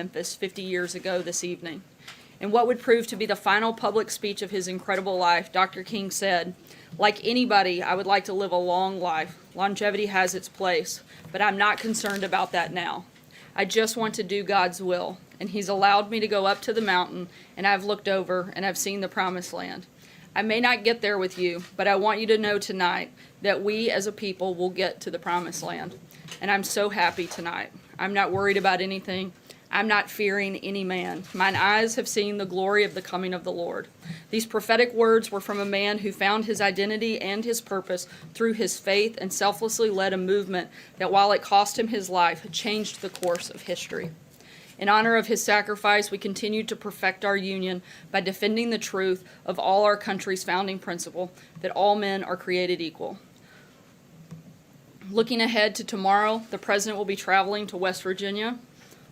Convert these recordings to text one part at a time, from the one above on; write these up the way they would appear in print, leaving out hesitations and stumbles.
Memphis 50 years ago this evening. In what would prove to be the final public speech of his incredible life, Dr. King said, "Like anybody, I would like to live a long life. Longevity has its place, but I'm not concerned about that now. I just want to do God's will, and He's allowed me to go up to the mountain, and I've looked over, and I've seen the promised land. I may not get there with you, but I want you to know tonight that we as a people will get to the promised land. And I'm so happy tonight. I'm not worried about anything. I'm not fearing any man. Mine eyes have seen the glory of the coming of the Lord." These prophetic words were from a man who found his identity and his purpose through his faith and selflessly led a movement that, while it cost him his life, changed the course of history. In honor of his sacrifice, we continue to perfect our union by defending the truth of all our country's founding principle, that all men are created equal. Looking ahead to tomorrow, the President will be traveling to West Virginia.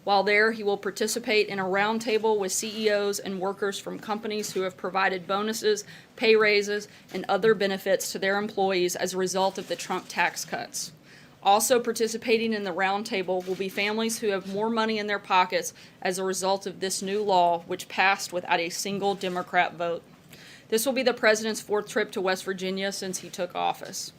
While there, he will participate in a roundtable with CEOs and workers from companies who have provided bonuses, pay raises, and other benefits to their employees as a result of the Trump tax cuts. Also participating in the roundtable will be families who have more money in their pockets as a result of this new law, which passed without a single Democrat vote. This will be the President's fourth trip to West Virginia since he took office.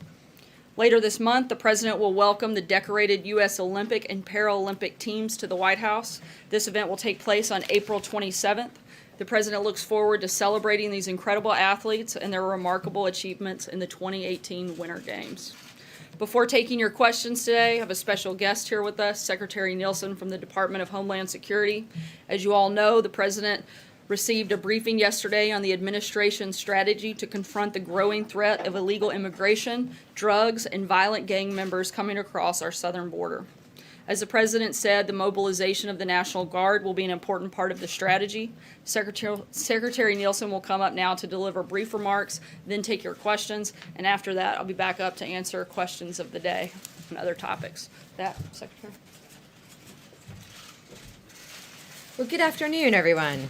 Later this month, the President will welcome the decorated U.S. Olympic and Paralympic teams to the White House. This event will take place on April 27th. The President looks forward to celebrating these incredible athletes and their remarkable achievements in the 2018 Winter Games. Before taking your questions today, I have a special guest here with us, Secretary Nielsen from the Department of Homeland Security. As you all know, the President received a briefing yesterday on the administration's strategy to confront the growing threat of illegal immigration, drugs, and violent gang members coming across our southern border. As the President said, the mobilization of the National Guard will be an important part of the strategy. Secretary Nielsen will come up now to deliver brief remarks, then take your questions, and after that, I'll be back up to answer questions of the day and other topics. Secretary. Well, good afternoon, everyone.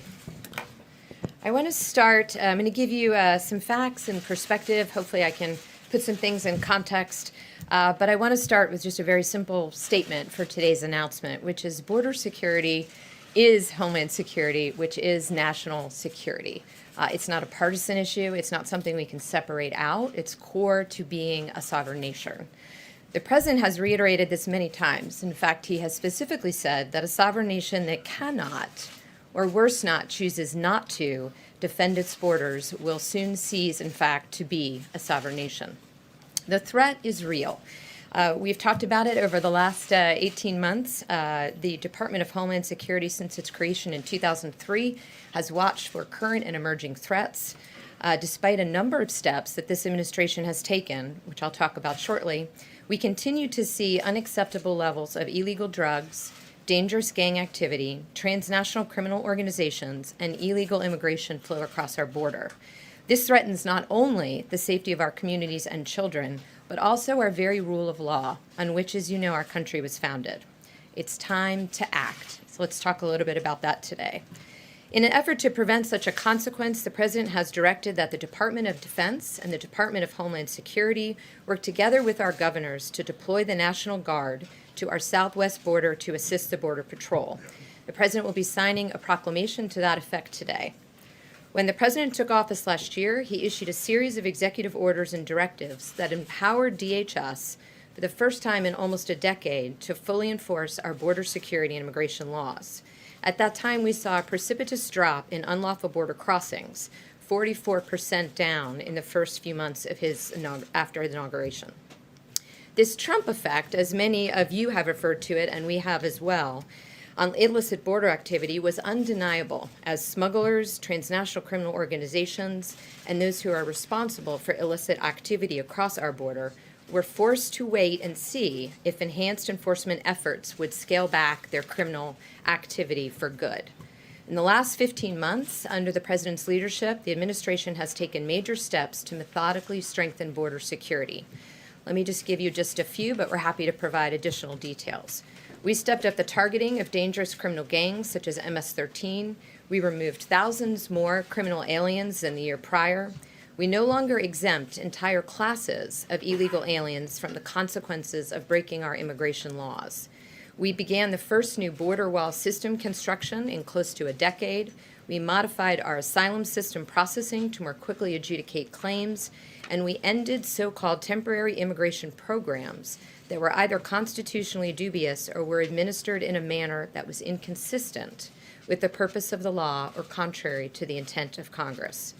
I want to start, I'm going to give you some facts and perspective. Hopefully I can put some things in context. But I want to start with just a very simple statement for today's announcement, which is border security is Homeland Security, which is national security. It's not a partisan issue. It's not something we can separate out. It's core to being a sovereign nation. The President has reiterated this many times. In fact, he has specifically said that a sovereign nation that cannot, or worse not, chooses not to defend its borders will soon cease, in fact, to be a sovereign nation. The threat is real. We've talked about it over the last 18 months. The Department of Homeland Security, since its creation in 2003, has watched for current and emerging threats. Despite a number of steps that this administration has taken, which I'll talk about shortly, we continue to see unacceptable levels of illegal drugs, dangerous gang activity, transnational criminal organizations, and illegal immigration flow across our border. This threatens not only the safety of our communities and children, but also our very rule of law, on which, as you know, our country was founded. It's time to act. So let's talk a little bit about that today. In an effort to prevent such a consequence, the President has directed that the Department of Defense and the Department of Homeland Security work together with our governors to deploy the National Guard to our southwest border to assist the Border Patrol. The President will be signing a proclamation to that effect today. When the President took office last year, he issued a series of executive orders and directives that empowered DHS for the first time in almost a decade to fully enforce our border security and immigration laws. At that time, we saw a precipitous drop in unlawful border crossings, 44% down in the first few months of after his inauguration. This Trump effect, as many of you have referred to it, and we have as well, on illicit border activity was undeniable, as smugglers, transnational criminal organizations, and those who are responsible for illicit activity across our border were forced to wait and see if enhanced enforcement efforts would scale back their criminal activity for good. In the last 15 months, under the President's leadership, the administration has taken major steps to methodically strengthen border security. Let me just give you just a few, but we're happy to provide additional details. We stepped up the targeting of dangerous criminal gangs such as MS-13. We removed thousands more criminal aliens than the year prior. We no longer exempt entire classes of illegal aliens from the consequences of breaking our immigration laws. We began the first new border wall system construction in close to a decade. We modified our asylum system processing to more quickly adjudicate claims, and we ended so-called temporary immigration programs that were either constitutionally dubious or were administered in a manner that was inconsistent with the purpose of the law or contrary to the intent of Congress.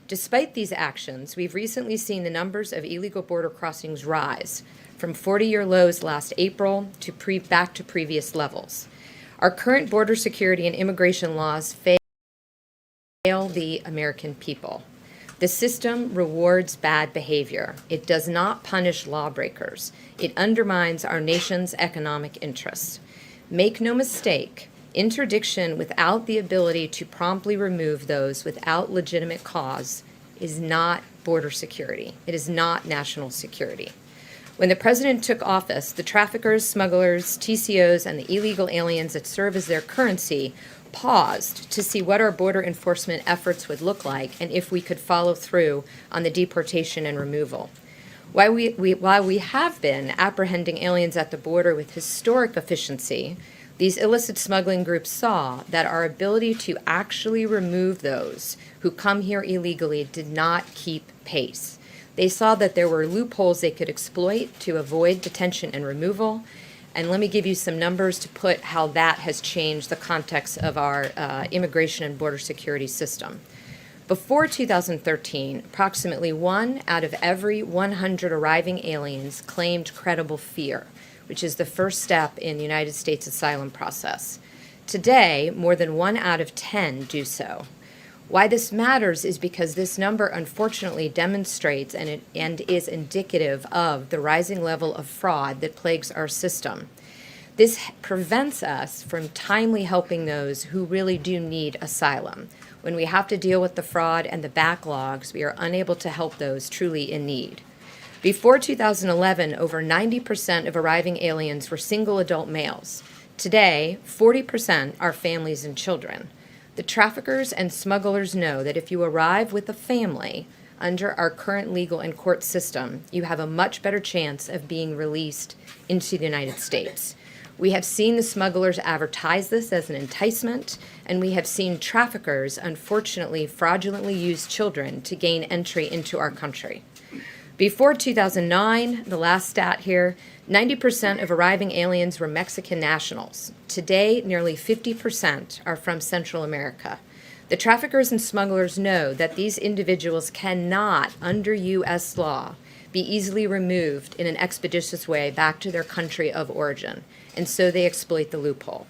Despite these actions, we've recently seen the numbers of illegal border crossings rise from 40-year lows last April to back to previous levels. Our current border security and immigration laws fail the American people. The system rewards bad behavior. It does not punish lawbreakers. It undermines our nation's economic interests. Make no mistake, interdiction without the ability to promptly remove those without legitimate cause is not border security. It is not national security. When the president took office, the traffickers, smugglers, TCOs, and the illegal aliens that serve as their currency paused to see what our border enforcement efforts would look like and if we could follow through on the deportation and removal. While we have been apprehending aliens at the border with historic efficiency, these illicit smuggling groups saw that our ability to actually remove those who come here illegally did not keep pace. They saw that there were loopholes they could exploit to avoid detention and removal. And let me give you some numbers to put how that has changed the context of our immigration and border security system. Before 2013, approximately 1 out of every 100 arriving aliens claimed credible fear, which is the first step in the United States asylum process. Today, more than 1 out of 10 do so. Why this matters is because this number unfortunately demonstrates and is indicative of the rising level of fraud that plagues our system. This prevents us from timely helping those who really do need asylum. When we have to deal with the fraud and the backlogs, we are unable to help those truly in need. Before 2011, over 90% of arriving aliens were single adult males. Today, 40% are families and children. The traffickers and smugglers know that if you arrive with a family under our current legal and court system, you have a much better chance of being released into the United States. We have seen the smugglers advertise this as an enticement, and we have seen traffickers, unfortunately, fraudulently use children to gain entry into our country. Before 2009, the last stat here, 90% of arriving aliens were Mexican nationals. Today, nearly 50% are from Central America. The traffickers and smugglers know that these individuals cannot, under U.S. law, be easily removed in an expeditious way back to their country of origin, and so they exploit the loophole.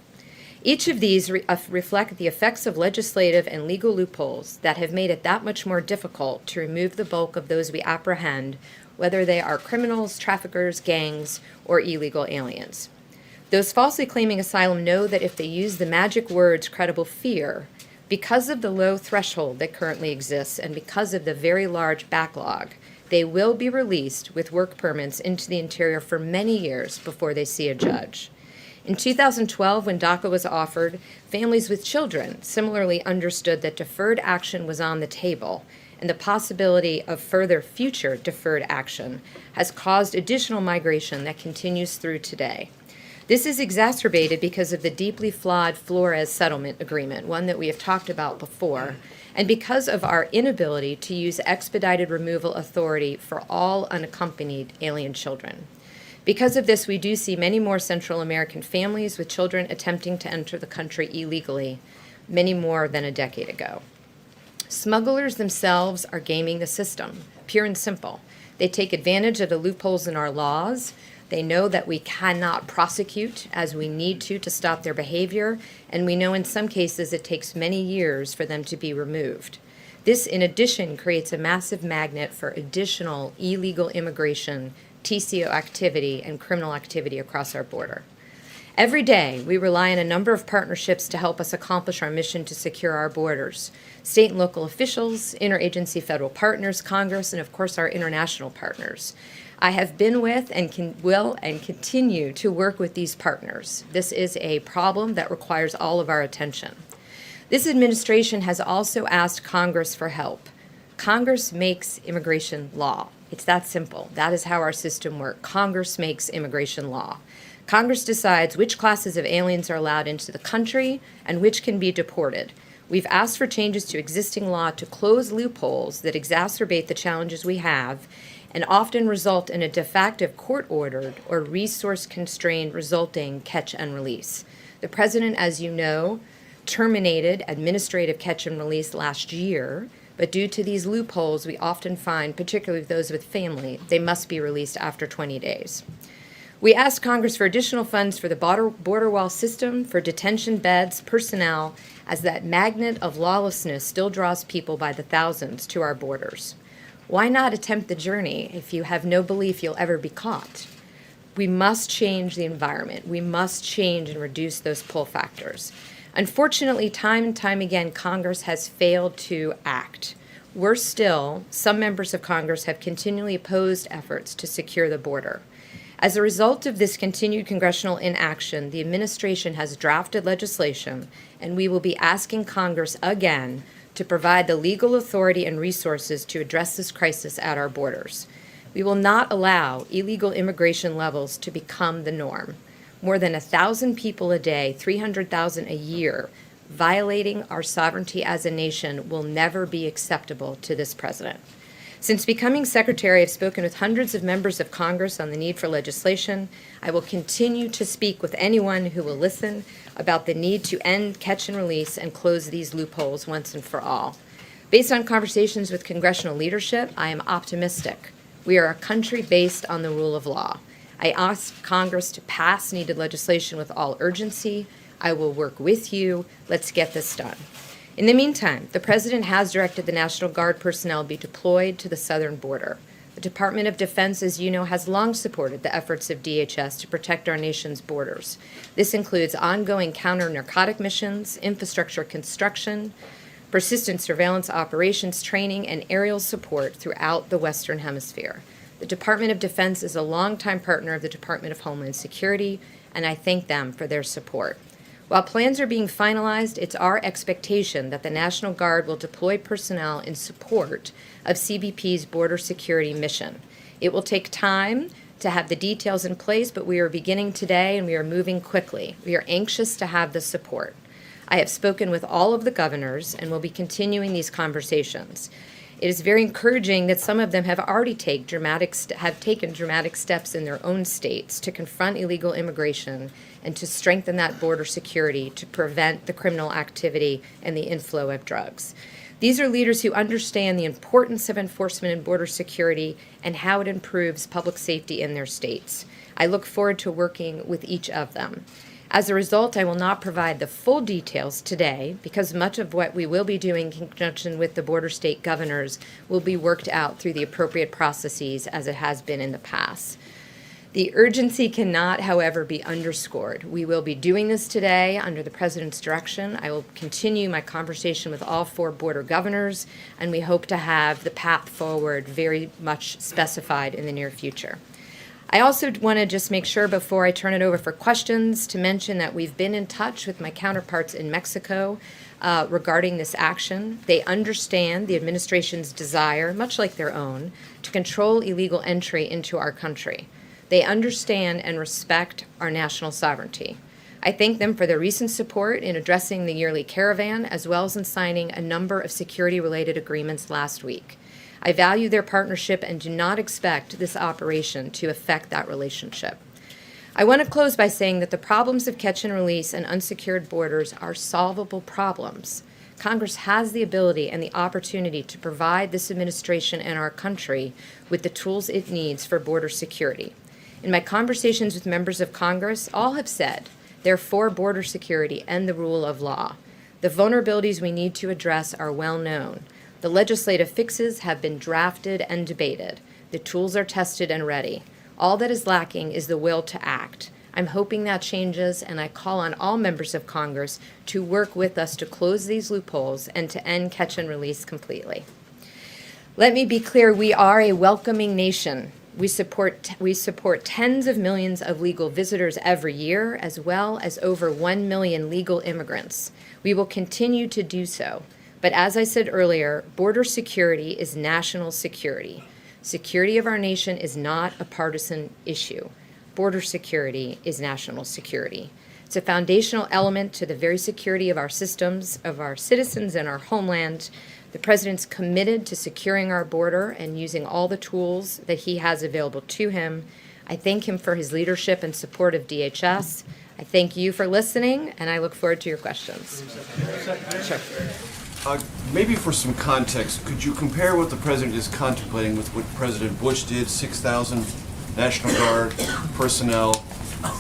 Each of these reflect the effects of legislative and legal loopholes that have made it that much more difficult to remove the bulk of those we apprehend, whether they are criminals, traffickers, gangs, or illegal aliens. Those falsely claiming asylum know that if they use the magic words credible fear, because of the low threshold that currently exists and because of the very large backlog, they will be released with work permits into the interior for many years before they see a judge. In 2012, when DACA was offered, families with children similarly understood that deferred action was on the table, and the possibility of further future deferred action has caused additional migration that continues through today. This is exacerbated because of the deeply flawed Flores settlement agreement, one that we have talked about before, and because of our inability to use expedited removal authority for all unaccompanied alien children. Because of this, we do see many more Central American families with children attempting to enter the country illegally, many more than a decade ago. Smugglers themselves are gaming the system, pure and simple. They take advantage of the loopholes in our laws. They know that we cannot prosecute as we need to stop their behavior, and we know in some cases it takes many years for them to be removed. This, in addition, creates a massive magnet for additional illegal immigration, TCO activity, and criminal activity across our border. Every day, we rely on a number of partnerships to help us accomplish our mission to secure our borders. State and local officials, interagency federal partners, Congress, and of course our international partners. I have been with and will continue to work with these partners. This is a problem that requires all of our attention. This administration has also asked Congress for help. Congress makes immigration law. It's that simple. That is how our system works. Congress makes immigration law. Congress decides which classes of aliens are allowed into the country and which can be deported. We've asked for changes to existing law to close loopholes that exacerbate the challenges we have and often result in a de facto court-ordered or resource-constrained resulting catch and release. The President, as you know, terminated administrative catch and release last year, but due to these loopholes, we often find, particularly those with family, they must be released after 20 days. We asked Congress for additional funds for the border wall system, for detention beds, personnel, as that magnet of lawlessness still draws people by the thousands to our borders. Why not attempt the journey if you have no belief you'll ever be caught? We must change the environment. We must change and reduce those pull factors. Unfortunately, time and time again, Congress has failed to act. Worse still, some members of Congress have continually opposed efforts to secure the border. As a result of this continued congressional inaction, the administration has drafted legislation, and we will be asking Congress again to provide the legal authority and resources to address this crisis at our borders. We will not allow illegal immigration levels to become the norm. More than 1,000 people a day, 300,000 a year, violating our sovereignty as a nation will never be acceptable to this president. Since becoming secretary, I've spoken with hundreds of members of Congress on the need for legislation. I will continue to speak with anyone who will listen about the need to end catch and release and close these loopholes once and for all. Based on conversations with congressional leadership, I am optimistic. We are a country based on the rule of law. I ask Congress to pass needed legislation with all urgency. I will work with you. Let's get this done. In the meantime, the President has directed the National Guard personnel be deployed to the southern border. The Department of Defense, as you know, has long supported the efforts of DHS to protect our nation's borders. This includes ongoing counter-narcotic missions, infrastructure construction, persistent surveillance operations training, and aerial support throughout the Western Hemisphere. The Department of Defense is a longtime partner of the Department of Homeland Security, and I thank them for their support. While plans are being finalized, it's our expectation that the National Guard will deploy personnel in support of CBP's border security mission. It will take time to have the details in place, but we are beginning today and we are moving quickly. We are anxious to have the support. I have spoken with all of the governors and will be continuing these conversations. It is very encouraging that some of them have already taken dramatic steps in their own states to confront illegal immigration and to strengthen that border security to prevent the criminal activity and the inflow of drugs. These are leaders who understand the importance of enforcement and border security and how it improves public safety in their states. I look forward to working with each of them. As a result, I will not provide the full details today because much of what we will be doing in conjunction with the border state governors will be worked out through the appropriate processes as it has been in the past. The urgency cannot, however, be underscored. We will be doing this today under the President's direction. I will continue my conversation with all 4 border governors, and we hope to have the path forward very much specified in the near future. I also want to just make sure before I turn it over for questions to mention that we've been in touch with my counterparts in Mexico regarding this action. They understand the administration's desire, much like their own, to control illegal entry into our country. They understand and respect our national sovereignty. I thank them for their recent support in addressing the yearly caravan, as well as in signing a number of security-related agreements last week. I value their partnership and do not expect this operation to affect that relationship. I want to close by saying that the problems of catch and release and unsecured borders are solvable problems. Congress has the ability and the opportunity to provide this administration and our country with the tools it needs for border security. In my conversations with members of Congress, all have said they're for border security and the rule of law. The vulnerabilities we need to address are well known. The legislative fixes have been drafted and debated. The tools are tested and ready. All that is lacking is the will to act. I'm hoping that changes, and I call on all members of Congress to work with us to close these loopholes and to end catch and release completely. Let me be clear, we are a welcoming nation. We support tens of millions of legal visitors every year, as well as over 1 million legal immigrants. We will continue to do so. But as I said earlier, border security is national security. Security of our nation is not a partisan issue. border security is national security. It's a foundational element to the very security of our systems, of our citizens, and our homeland. The President's committed to securing our border and using all the tools that he has available to him. I thank him for his leadership and support of DHS. I thank you for listening, and I look forward to your questions. Sure. Maybe for some context, could you compare what the President is contemplating with what President Bush did, 6,000 National Guard personnel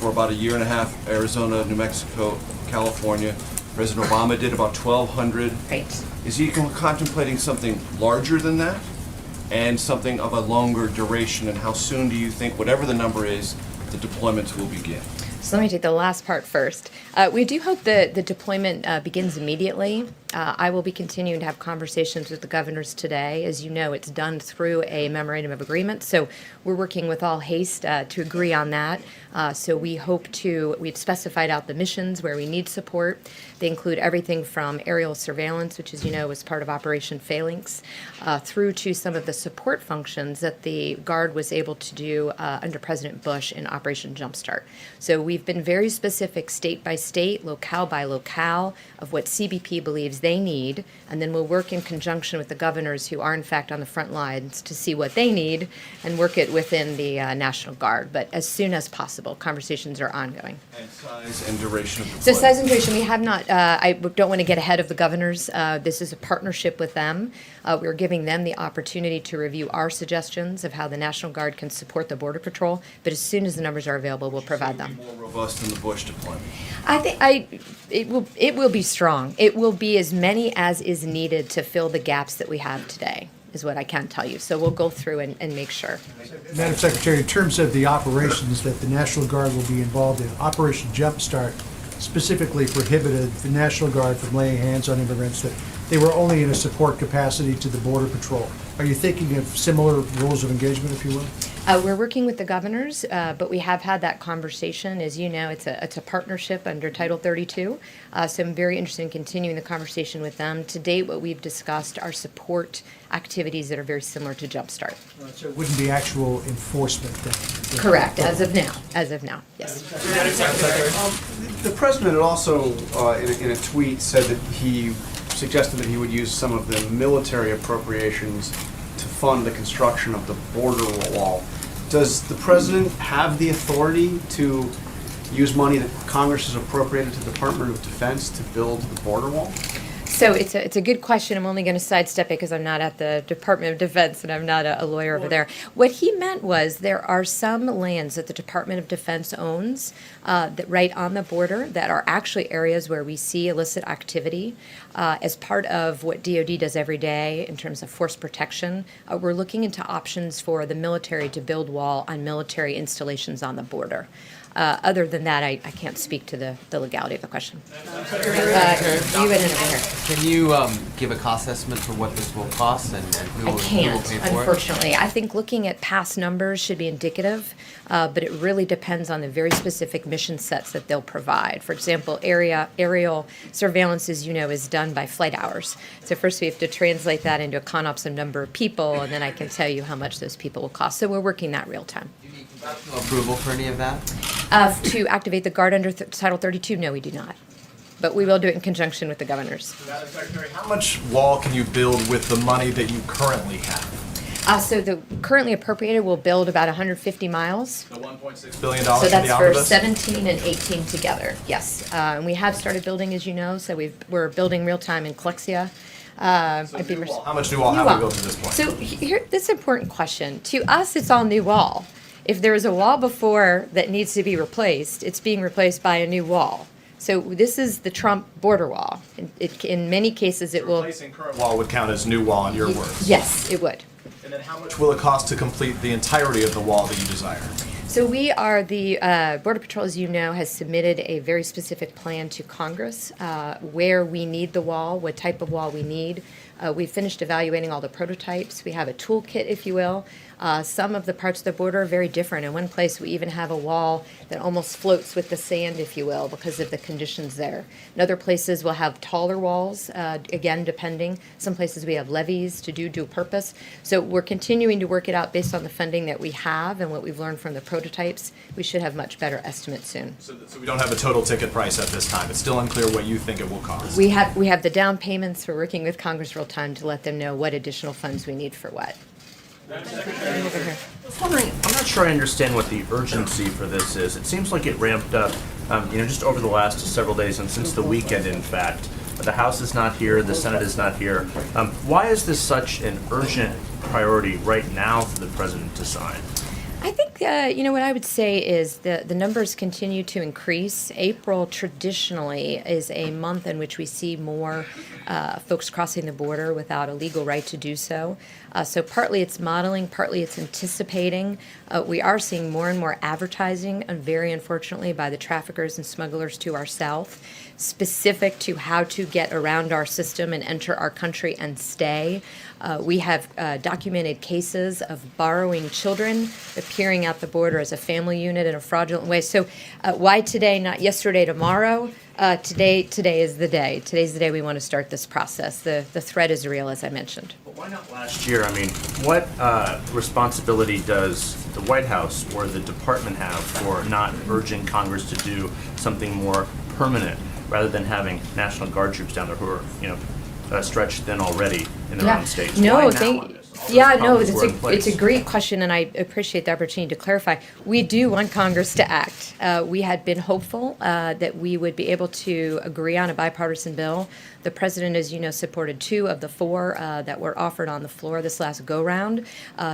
for about a year and a half, Arizona, New Mexico, California. President Obama did about 1,200. Right. Is he contemplating something larger than that and something of a longer duration? And how soon do you think, whatever the number is, the deployments will begin? So let me take the last part first. We do hope that the deployment begins immediately. I will be continuing to have conversations with the governors today. As you know, it's done through a memorandum of agreement, so we're working with all haste to agree on that. So we hope to, we've specified out the missions where we need support. They include everything from aerial surveillance, which, as you know, was part of Operation Phalanx, through to some of the support functions that the Guard was able to do under President Bush in Operation Jumpstart. So we've been very specific state by state, locale by locale, of what CBP believes they need, and then we'll work in conjunction with the governors who are in fact on the front lines to see what they need and work it within the National Guard. But as soon as possible, conversations are ongoing. And size and duration of deployment? So size and duration, we have not, I don't want to get ahead of the governors. This is a partnership with them. We're giving them the opportunity to review our suggestions of how the National Guard can support the Border Patrol, but as soon as the numbers are available, we'll provide them. More robust than the Bush deployment? I think it will be strong. It will be as many as is needed to fill the gaps that we have today, is what I can tell you. So we'll go through and make sure. Madam Secretary, in terms of the operations that the National Guard will be involved in, Operation Jumpstart specifically prohibited the National Guard from laying hands on immigrants, that they were only in a support capacity to the Border Patrol. Are you thinking of similar rules of engagement, if you will? We're working with the governors, but we have had that conversation. As you know, it's a partnership under Title 32, so I'm very interested in continuing the conversation with them. To date, what we've discussed are support activities that are very similar to Jumpstart. So it wouldn't be actual enforcement then? Correct, as of now, yes. The president had also, in a tweet, said that he suggested that he would use some of the military appropriations to fund the construction of the border wall. Does the president have the authority to use money that Congress has appropriated to the Department of Defense to build the border wall? So it's a good question. I'm only going to sidestep it because I'm not at the Department of Defense and I'm not a lawyer over there. What he meant was there are some lands that the Department of Defense owns that right on the border that are actually areas where we see illicit activity. As part of what DoD does every day in terms of force protection, we're looking into options for the military to build wall on military installations on the border. Other than that, I can't speak to the legality of the question. You went in over here. Can you give a cost estimate for what this will cost and who I will can't, pay for it? unfortunately. I think looking at past numbers should be indicative, but it really depends on the very specific mission sets that they'll provide. For example, aerial surveillance, as you know, is done by flight hours. So first we have to translate that into a CONOPS and number of people, and then I can tell you how much those people will cost. So we're working that real time. Do you need congressional approval for any of that? To activate the Guard under Title 32, no, we do not. But we will do it in conjunction with the governors. Madam Secretary, how much wall can you build with the money that you currently have? So the currently appropriated will build about 150 miles. The $1.6 billion So from that's the for omnibus? 17 and 18 together, yes. And we have started building, as you know, so we're building real time in Clexia. How much new wall have we built at this point? So here, this is an important question. To us, it's all new wall. If there was a wall before that needs to be replaced, it's being replaced by a new wall. So this is the Trump border wall. In many cases, it will. Replacing current wall would count as new wall in your words. Yes, it would. And then how much will it cost to complete the entirety of the wall that you desire? So we are, the Border Patrol, as you know, has submitted a very specific plan to Congress where we need the wall, what type of wall we need. We've finished evaluating all the prototypes. We have a toolkit, if you will. Some of the parts of the border are very different. In one place, we even have a wall that almost floats with the sand, if you will, because of the conditions there. In other places, we'll have taller walls, again, depending. Some places we have levees to do dual purpose. So we're continuing to work it out based on the funding that we have and what we've learned from the prototypes. We should have much better estimates soon. So we don't have a total ticket price at this time. It's still unclear what you think it will cost. We have the down payments. We're working with Congress real time to let them know what additional funds we need for what. Over here. I was wondering, I'm not sure I understand what the urgency for this is. It seems like it ramped up, just over the last several days and since the weekend, in fact. The House is not here, the Senate is not here. Why is this such an urgent priority right now for the president to sign? I think, what I would say is the numbers continue to increase. April traditionally is a month in which we see more folks crossing the border without a legal right to do so. So partly it's modeling, partly it's anticipating. We are seeing more and more advertising, and very unfortunately, by the traffickers and smugglers to our south, specific to how to get around our system and enter our country and stay. We have documented cases of borrowing children, appearing at the border as a family unit in a fraudulent way. So why today, not yesterday, tomorrow? Today is the day. Today's the day we want to start this process. The threat is real, as I mentioned. But why not last year? I mean, what responsibility does the White House or the department have for not urging Congress to do something more permanent rather than having National Guard troops down there who are stretched thin already in their own states? No, Why now thank. on this? All those Yeah, no, problems were in it's place. a great question, and I appreciate the opportunity to clarify. We do want Congress to act. We had been hopeful that we would be able to agree on a bipartisan bill. The president, as you know, supported 2 of the 4 that were offered on the floor this last go-round.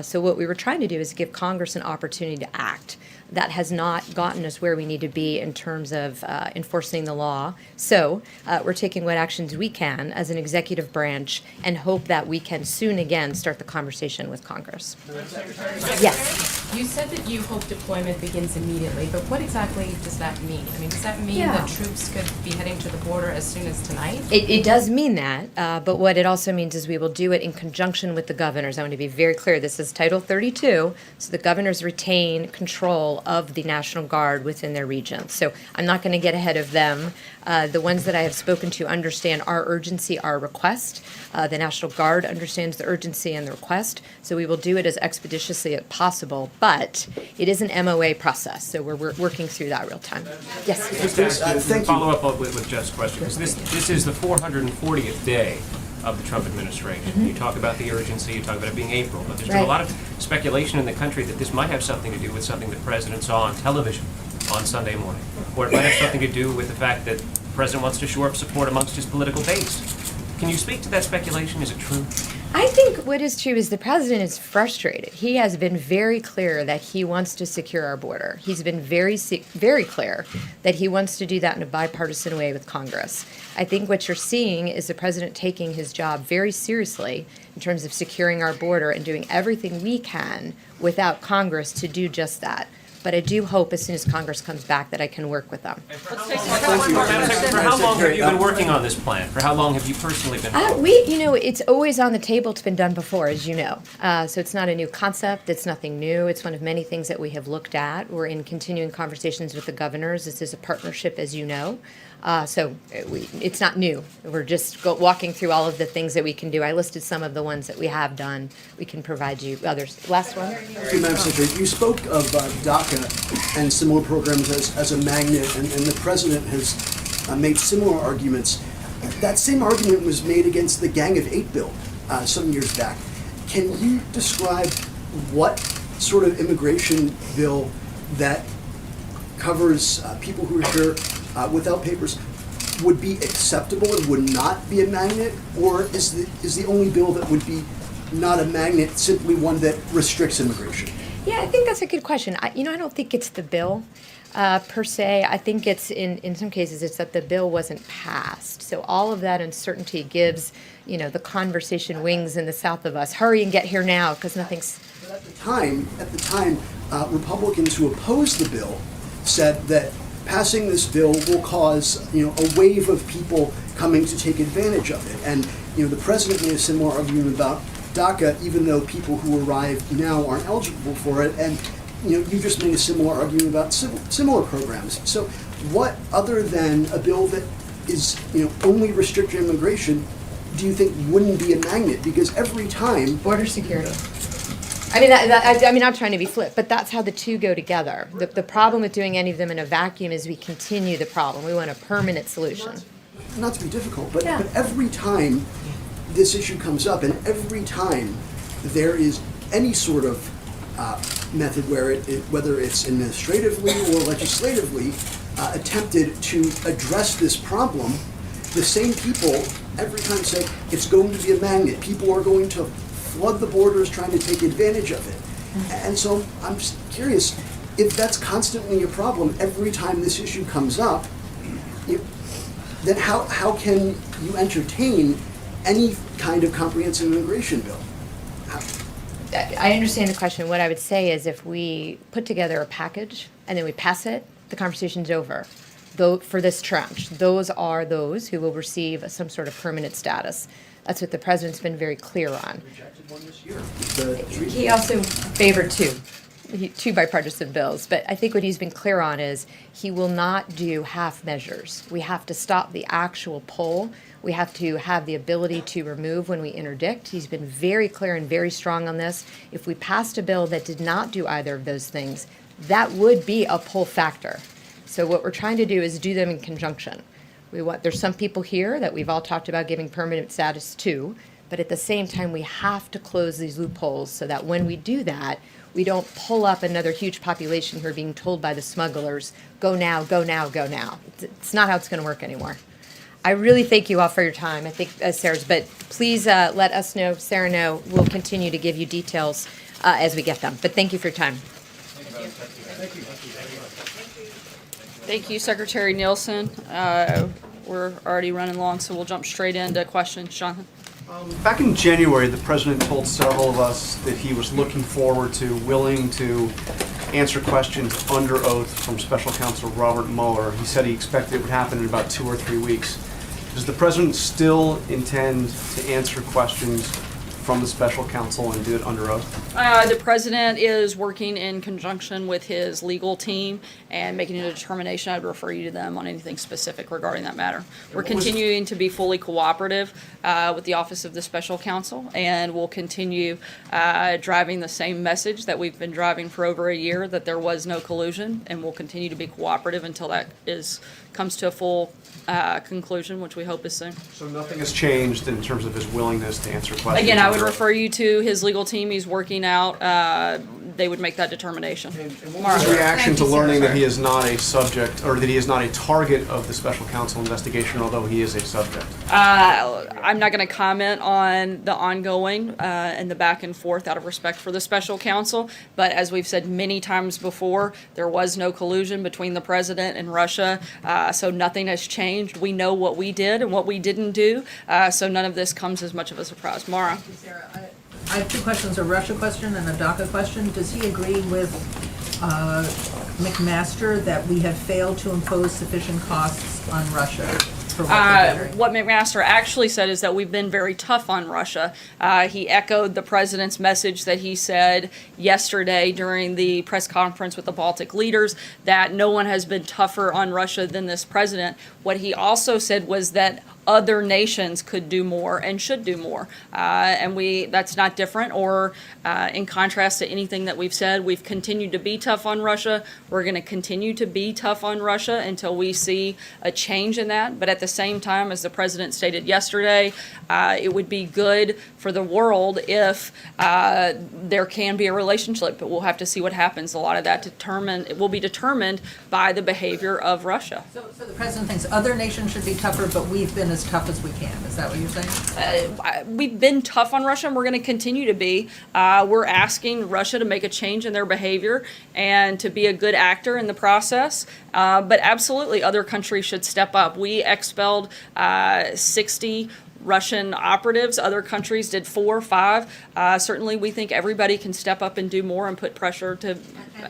So what we were trying to do is give Congress an opportunity to act. That has not gotten us where we need to be in terms of enforcing the law. So we're taking what actions we can as an executive branch and hope that we can soon again start the conversation with Congress. Yes. You said that you hope deployment begins immediately, but what exactly does that mean? I mean, does that mean Yeah. that troops could be heading to the border as soon as tonight? It does mean that, but what it also means is we will do it in conjunction with the governors. I want to be very clear, this is Title 32, so the governors retain control of the National Guard within their region. So I'm not going to get ahead of them. The ones that I have spoken to understand our urgency, our request. The National Guard understands the urgency and the request, so we will do it as expeditiously as possible, but it is an MOA process, so we're working through that real time. Yes? Thank you. Follow up with Jeff's question, because this is the 440th day of the Trump administration. You talk about the urgency, you talk about it being April, but there's been a Right. lot of speculation in the country that this might have something to do with something the president saw on television on Sunday morning, or it might have something to do with the fact that the president wants to shore up support amongst his political base. Can you speak to that speculation? Is it true? I think what is true is the president is frustrated. He has been very clear that he wants to secure our border. He's been very clear that he wants to do that in a bipartisan way with Congress. I think what you're seeing is the president taking his job very seriously in terms of securing our border and doing everything we can without Congress to do just that. But I do hope as soon as Congress comes back that I can work with them. For how long have you been working on this plan? For how long have you personally been working? It's always on the table. It's been done before, as you know. So it's not a new concept. It's nothing new. It's one of many things that we have looked at. We're in continuing conversations with the governors. This is a partnership, as you know. It's not new. We're just walking through all of the things that we can do. I listed some of the ones that we have done. We can provide you others. Last one. Thank you, Madam Secretary. You spoke of DACA and similar programs as a magnet, and the president has made similar arguments. That same argument was made against the Gang of 8 bill some years back. Can you describe what sort of immigration bill that covers people who are here without papers would be acceptable and would not be a magnet, or is the only bill that would be not a magnet simply one that restricts immigration? Yeah, I think that's a good question. I don't think it's the bill per se. I think it's in some cases it's that the bill wasn't passed. So all of that uncertainty gives the conversation wings in the south of us. Hurry and get here now because nothing's. But at the time, Republicans who opposed the bill said that passing this bill will cause a wave of people coming to take advantage of it. And the president made a similar argument about DACA, even though people who arrive now aren't eligible for it, and you just made a similar argument about similar programs. So what, other than a bill that is only restricting immigration, do you think wouldn't be a magnet? Because every time... Border security. I'm not trying to be flip, but that's how the two go together. The problem with doing any of them in a vacuum is we continue the problem. We want a permanent solution. Not to be difficult, but every time this issue comes up, and every time there is any sort of method where whether it's administratively or legislatively attempted to address this problem, the same people every time say it's going to be a magnet. People are going to flood the borders trying to take advantage of it. And so I'm just curious, if that's constantly a problem every time this issue comes up, then how can you entertain any kind of comprehensive immigration bill? I understand the question. What I would say is if we put together a package and then we pass it, the conversation's over. Though for this tranche, those are those who will receive some sort of permanent status. That's what the president's been very clear on. Rejected one this year. He also favored two bipartisan bills, but I think what he's been clear on is he will not do half measures. We have to stop the actual pull. We have to have the ability to remove when we interdict. He's been very clear and very strong on this. If we passed a bill that did not do either of those things, that would be a pull factor. So what we're trying to do is do them in conjunction. There's some people here that we've all talked about giving permanent status to, but at the same time, we have to close these loopholes so that when we do that, we don't pull up another huge population who are being told by the smugglers, go now, go now, go now. It's not how it's going to work anymore. I really thank you all for your time. I think, Sarah's, but please let us know, Sarah know, we'll continue to give you details as we get them. But thank you for your time. Thank you, Secretary Nielsen. We're already running long, so we'll jump straight into questions. Jonathan? Back in January, the president told several of us that he was looking forward to, willing to answer questions under oath from Special Counsel Robert Mueller. He said he expected it would happen in about 2 or 3 weeks. Does the president still intend to answer questions from the special counsel and do it under oath? The president is working in conjunction with his legal team and making a determination. I'd refer you to them on anything specific regarding that matter. We're continuing to be fully cooperative with the Office of the Special Counsel, and we'll continue driving the same message that we've been driving for over a year, that there was no collusion, and we'll continue to be cooperative until that comes to a full conclusion, which we hope is soon. So nothing has changed in terms of his willingness to answer questions? Again, I would under oath? refer you to his legal team. He's working out. They would make that determination. What was his reaction to learning that he is not a subject, or that he is not a target of the special counsel investigation, although he is a subject? I'm not going to comment on the ongoing and the back and forth out of respect for the special counsel. But as we've said many times before, there was no collusion between the president and Russia. So nothing has changed. We know what we did and what we didn't do. So none of this comes as much of a surprise. Mara? Sarah, I have 2 questions, a Russia question and a DACA question. Does he agree with McMaster that we have failed to impose sufficient costs on Russia for what they're doing? What McMaster actually said is that we've been very tough on Russia. He echoed the president's message that he said yesterday during the press conference with the Baltic leaders, that no one has been tougher on Russia than this president. What he also said was that other nations could do more and should do more. And that's not different or in contrast to anything that we've said. We've continued to be tough on Russia. We're going to continue to be tough on Russia until we see a change in that. But at the same time, as the president stated yesterday, it would be good for the world if there can be a relationship, but we'll have to see what happens. A lot of that will be determined by the behavior of Russia. So the president thinks other nations should be tougher, but we've been as tough as we can. Is that what you're saying? We've been tough on Russia, and we're going to continue to be. We're asking Russia to make a change in their behavior and to be a good actor in the process. But absolutely, other countries should step up. We expelled 60 Russian operatives. Other countries did 4 or 5. Certainly, we think everybody can step up and do more and put pressure to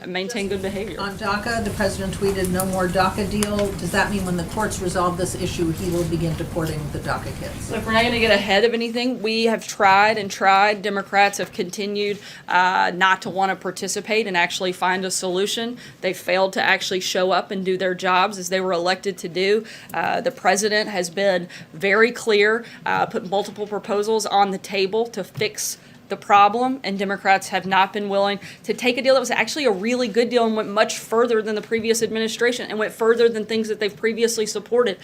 maintain good behavior. On DACA, the president tweeted, "No more DACA deal." Does that mean when the courts resolve this issue, he will begin deporting the DACA kids? Look, we're not going to get ahead of anything. We have tried and tried. Democrats have continued not to want to participate and actually find a solution. They failed to actually show up and do their jobs as they were elected to do. The president has been very clear, put multiple proposals on the table to fix the problem, and Democrats have not been willing to take a deal that was actually a really good deal and went much further than the previous administration and went further than things that they've previously supported.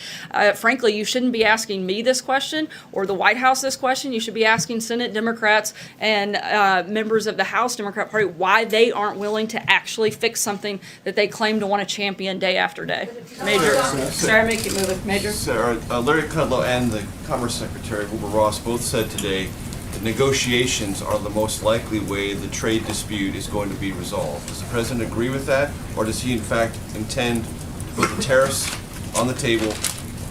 Frankly, you shouldn't be asking me this question or the White House this question. You should be asking Senate Democrats and members of the House Democrat Party why they aren't willing to actually fix something that they claim to want to champion day after day. Major. Sarah, make it move. Major. Sarah, Larry Kudlow and the Commerce Secretary, Wilbur Ross, both said today that negotiations are the most likely way the trade dispute is going to be resolved. Does the president agree with that, or does he in fact intend to put the tariffs on the table,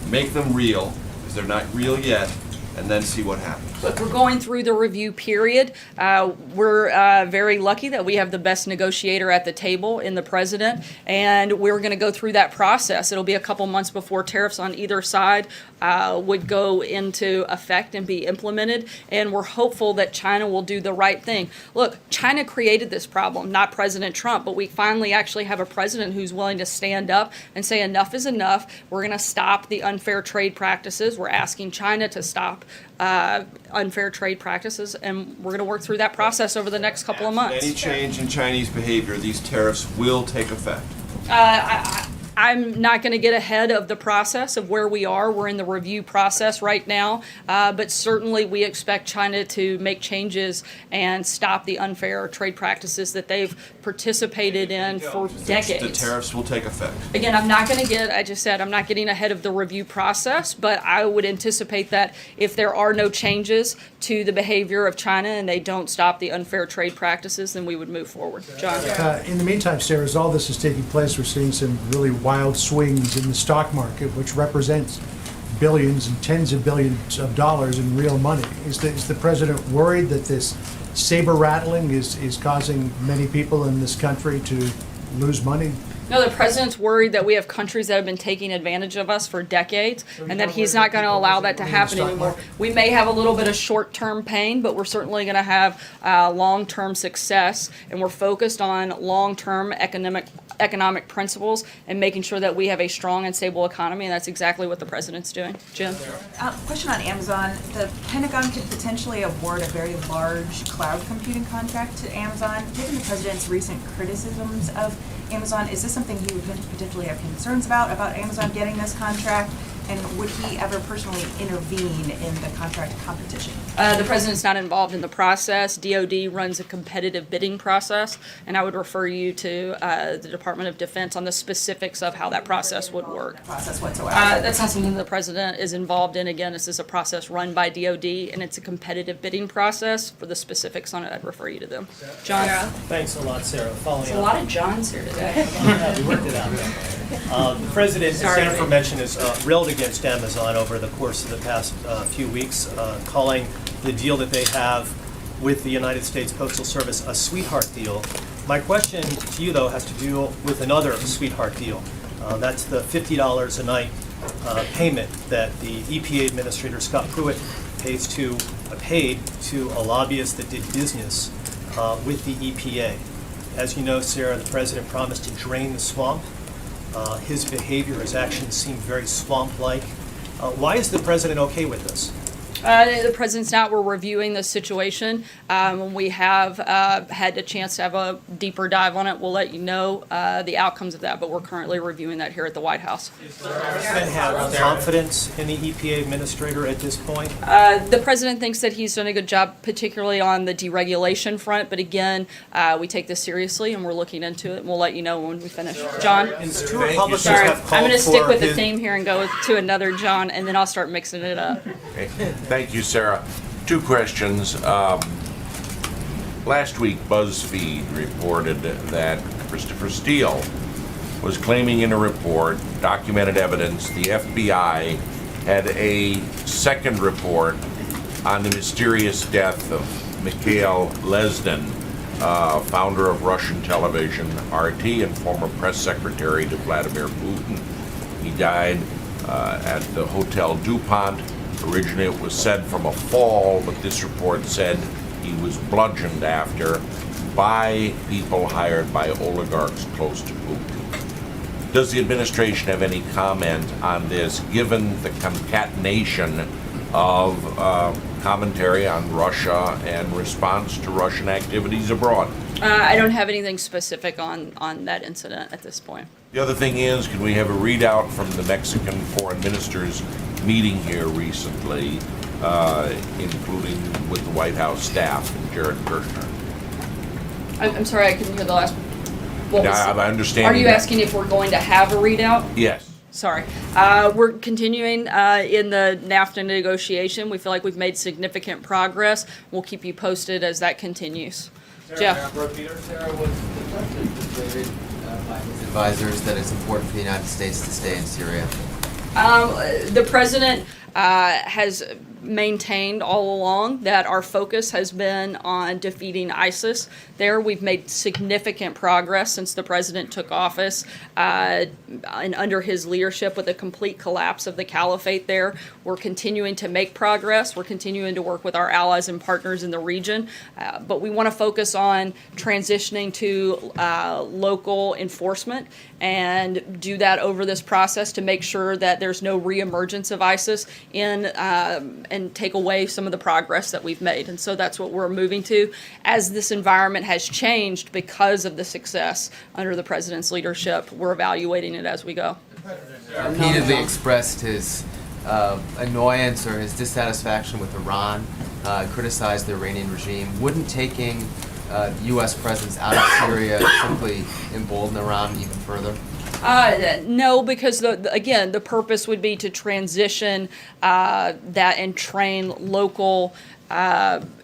make them real, because they're not real yet, and then see what happens? Look, we're going through the review period. We're very lucky that we have the best negotiator at the table in the president, and we're going to go through that process. It'll be a couple months before tariffs on either side would go into effect and be implemented, and we're hopeful that China will do the right thing. Look, China created this problem, not President Trump, but we finally actually have a president who's willing to stand up and say enough is enough. We're going to stop the unfair trade practices. We're asking China to stop unfair trade practices, and we're going to work through that process over the next couple of months. Any change in Chinese behavior, these tariffs will take effect. I'm not going to get ahead of the process of where we are. We're in the review process right now, but certainly we expect China to make changes and stop the unfair trade practices that they've participated in for decades. The tariffs will take effect. Again, I'm not going to get, I just said, I'm not getting ahead of the review process, but I would anticipate that if there are no changes to the behavior of China and they don't stop the unfair trade practices, then we would move forward. John? In the meantime, Sarah, as all this is taking place, we're seeing some really wild swings in the stock market, which represents billions and tens of billions of dollars in real money. Is the president worried that this saber rattling is causing many people in this country to lose money? No, the president's worried that we have countries that have been taking advantage of us for decades, and that he's not going to allow that to happen anymore. We may have a little bit of short-term pain, but we're certainly going to have long-term success, and we're focused on long-term economic principles and making sure that we have a strong and stable economy, and that's exactly what the president's doing. Jim? Question on Amazon. The Pentagon could potentially award a very large cloud computing contract to Amazon. Given the president's recent criticisms of Amazon, is this something he would potentially have concerns about Amazon getting this contract? And would he ever personally intervene in the contract competition? The president's not involved in the process. DOD runs a competitive bidding process, and I would refer you to the Department of Defense on the specifics of how that process would work. Process whatsoever? That's not something the president is involved in. Again, this is a process run by DOD, and it's a competitive bidding process. For the specifics on it, I'd refer you to them. John? Thanks a lot, Sarah. Following There's a lot of Johns here today. Yeah, we worked it out. The president, as Jennifer mentioned, has railed against Amazon over the course of the past few weeks, calling the deal that they have with the United States Postal Service a sweetheart deal. My question to you, though, has to do with another sweetheart deal. That's the $50 a night payment that the EPA Administrator Scott Pruett paid to a lobbyist that did business with the EPA. As you know, Sarah, the president promised to drain the swamp. His behavior, his actions seem very swamp-like. Why is the president okay with this? The president's not. We're reviewing the situation. When we have had a chance to have a deeper dive on it, we'll let you know the outcomes of that, but we're currently reviewing that here at the White House. Does the president have confidence in the EPA administrator at this point? The president thinks that he's done a good job, particularly on the deregulation front, but again, we take this seriously and we're looking into it, and we'll let you know when we finish. John? Sorry, I'm going to stick with the theme here and go to another John, and then I'll start mixing it up. Thank you, Sarah. Two questions. Last week, BuzzFeed reported that Christopher Steele was claiming in a report, documented evidence, the FBI had a second report on the mysterious death of Mikhail Lesnin, founder of Russian television RT and former press secretary to Vladimir Putin. He died at the Hotel DuPont. Originally it was said from a fall, but this report said he was bludgeoned after by people hired by oligarchs close to Putin. Does the administration have any comment on this, given the concatenation of commentary on Russia and response to Russian activities abroad? I don't have anything specific on that incident at this point. The other thing is, can we have a readout from the Mexican foreign minister's meeting here recently, including with the White House staff and Jared Kushner? I'm sorry, I couldn't hear the last. What was Now, it? I understand. Are you asking if we're going to have a readout? Yes. Sorry. We're continuing in the NAFTA negotiation. We feel like we've made significant progress. We'll keep you posted as that continues. Jeff. Sarah, was the president persuaded by his advisors that it's important for the United States to stay in Syria? The president has maintained all along that our focus has been on defeating ISIS. There, we've made significant progress since the president took office, and under his leadership with a complete collapse of the caliphate there. We're continuing to make progress. We're continuing to work with our allies and partners in the region, but we want to focus on transitioning to local enforcement and do that over this process to make sure that there's no reemergence of ISIS and take away some of the progress that we've made. And so that's what we're moving to. As this environment has changed because of the success under the president's leadership, we're evaluating it as we go. Repeatedly expressed his annoyance or his dissatisfaction with Iran, criticized the Iranian regime. Wouldn't taking U.S. presence out of Syria simply embolden Iran even further? No, because again, the purpose would be to transition that and train local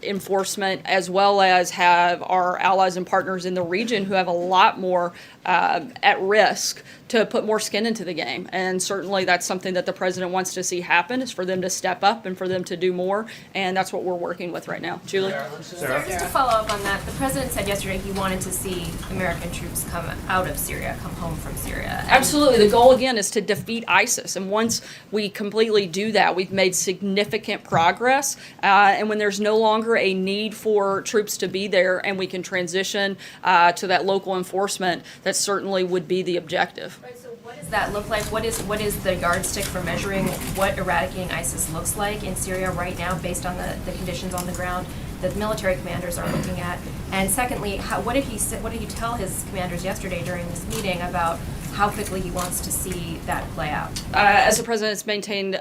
enforcement, as well as have our allies and partners in the region who have a lot more at risk to put more skin into the game. And certainly that's something that the president wants to see happen, is for them to step up and for them to do more. And that's what we're working with right now. Julie? Sarah, just to follow up on that, the president said yesterday he wanted to see American troops come out of Syria, come home from Syria. Absolutely. The goal, again, is to defeat ISIS. And once we completely do that, we've made significant progress. And when there's no longer a need for troops to be there and we can transition to that local enforcement, that certainly would be the objective. Right, so what does that look like? What is the yardstick for measuring what eradicating ISIS looks like in Syria right now based on the conditions on the ground that military commanders are looking at? And secondly, what did he tell his commanders yesterday during this meeting about how quickly he wants to see that play out? As the president's maintained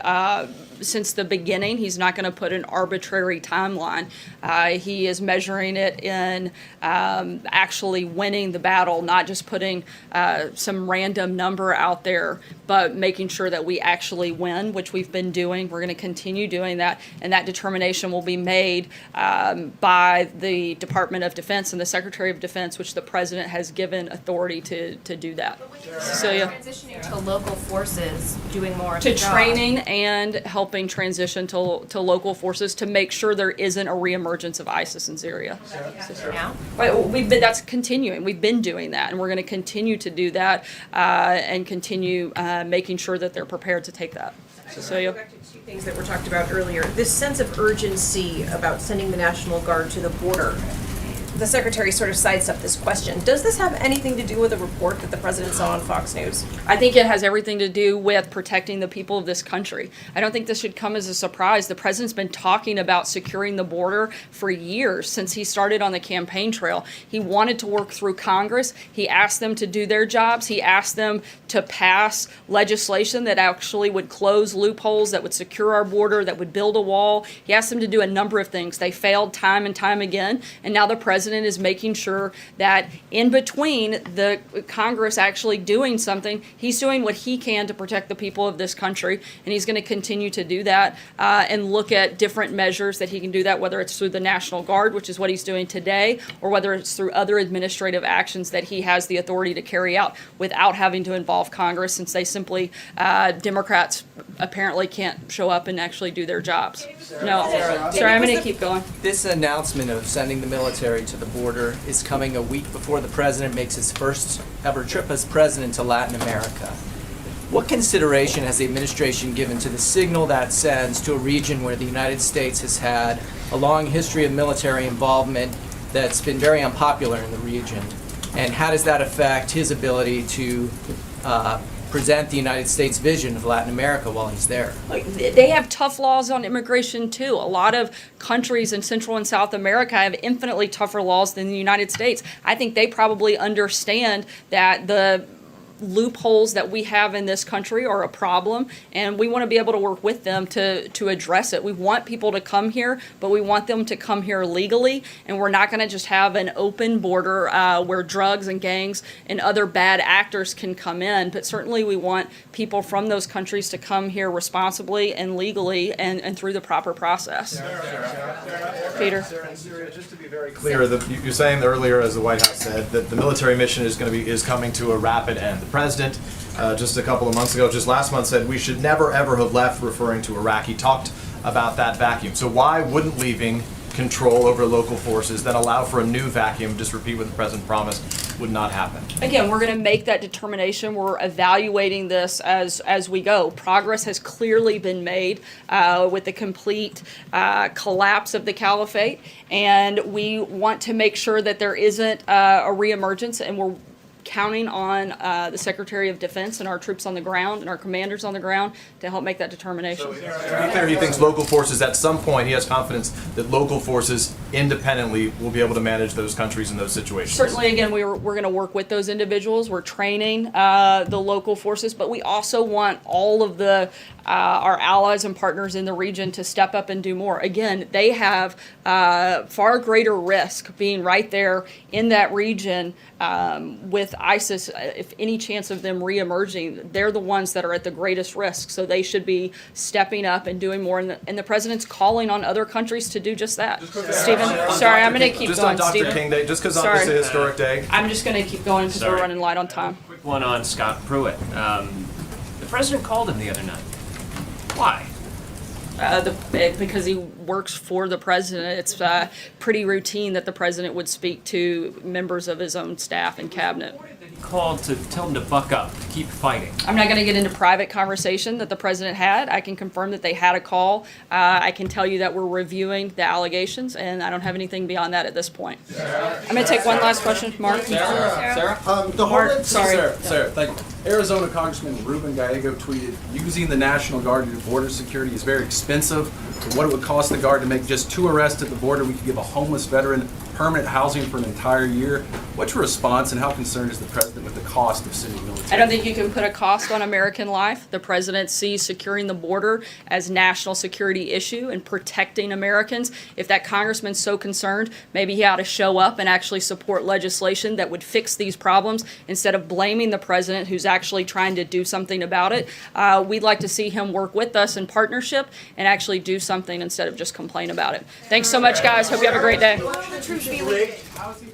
since the beginning, he's not going to put an arbitrary timeline. He is measuring it in actually winning the battle, not just putting some random number out there, but making sure that we actually win, which we've been doing. We're going to continue doing that, and that determination will be made by the Department of Defense and the Secretary of Defense, which the president has given authority to do that. Cecilia? Transitioning to local forces, doing more of To the job. training and helping transition to local forces to make sure there isn't a reemergence of ISIS in Syria. Now? Right, that's continuing. We've been doing that, and we're going to continue to do that and continue making sure that they're prepared to take that. Cecilia? Back to two things that were talked about earlier. This sense of urgency about sending the National Guard to the border. The Secretary sort of sidestepped this question. Does this have anything to do with a report that the President saw on Fox News? I think it has everything to do with protecting the people of this country. I don't think this should come as a surprise. The president's been talking about securing the border for years, since he started on the campaign trail. He wanted to work through Congress. He asked them to do their jobs. He asked them to pass legislation that actually would close loopholes, that would secure our border, that would build a wall. He asked them to do a number of things. They failed time and time again, and now the president president is making sure that in between the Congress actually doing something, he's doing what he can to protect the people of this country, and he's going to continue to do that and look at different measures that he can do that, whether it's through the National Guard, which is what he's doing today, or whether it's through other administrative actions that he has the authority to carry out without having to involve Congress, since they simply, Democrats apparently can't show up and actually do their jobs. No, sorry, I'm going to keep going. This announcement of sending the military to the border is coming a week before the president makes his first ever trip as president to Latin America. What consideration has the administration given to the signal that sends to a region where the United States has had a long history of military involvement that's been very unpopular in the region? And how does that affect his ability to present the United States vision of Latin America while he's there? They have tough laws on immigration too. A lot of countries in Central and South America have infinitely tougher laws than the United States. I think they probably understand that the loopholes that we have in this country are a problem, and we want to be able to work with them to address it. We want people to come here, but we want them to come here legally, and we're not going to just have an open border where drugs and gangs and other bad actors can come in. But certainly we want people from those countries to come here responsibly and legally and through the proper process. Peter? Just to be very clear, you're saying earlier, as the White House said, that the military mission is coming to a rapid end. The president, just a couple of months ago, just last month, said we should never ever have left, referring to Iraq. He talked about that vacuum. So why wouldn't leaving control over local forces that allow for a new vacuum, just repeat what the president promised, would not happen? Again, we're going to make that determination. We're evaluating this as we go. Progress has clearly been made with the complete collapse of the caliphate, and we want to make sure that there isn't a reemergence, and we're counting on the Secretary of Defense and our troops on the ground and our commanders on the ground to help make that determination. So, to be clear, he thinks local forces, at some point, he has confidence that local forces independently will be able to manage those countries in those situations. Certainly, again, we're going to work with those individuals. We're training the local forces, but we also want all of our allies and partners in the region to step up and do more. Again, they have far greater risk being right there in that region with ISIS. If any chance of them reemerging, they're the ones that are at the greatest risk. So they should be stepping up and doing more. And the president's calling on other countries to do just that. Stephen, sorry, I'm going to keep just going. Just on Dr. Stephen. King Day, just because it's a historic day. I'm just going to keep going because we're running light on time. Quick one on Scott Pruett. The president called him the other night. Why? Because he works for the president. It's pretty routine that the president would speak to members of his own staff and cabinet. He called to tell him to buck up, to keep fighting. I'm not going to get into private conversation that the president had. I can confirm that they had a call. I can tell you that we're reviewing the allegations, and I don't have anything beyond that at this point. I'm going to take one last question, Mark. Sarah? The Mark, sorry. Sarah, thank you. Arizona Congressman Ruben Gallego tweeted, using the National Guard to do border security is very expensive. For what it would cost the Guard to make just 2 arrests at the border, we could give a homeless veteran permanent housing for an entire year. What's your response, and how concerned is the president with the cost of sending military? I don't think you can put a cost on American life. The president sees securing the border as national security issue and protecting Americans. If that congressman's so concerned, maybe he ought to show up and actually support legislation that would fix these problems instead of blaming the president, who's actually trying to do something about it. We'd like to see him work with us in partnership and actually do something instead of just complain about it. Thanks so much, guys. Hope you have a great day. How is he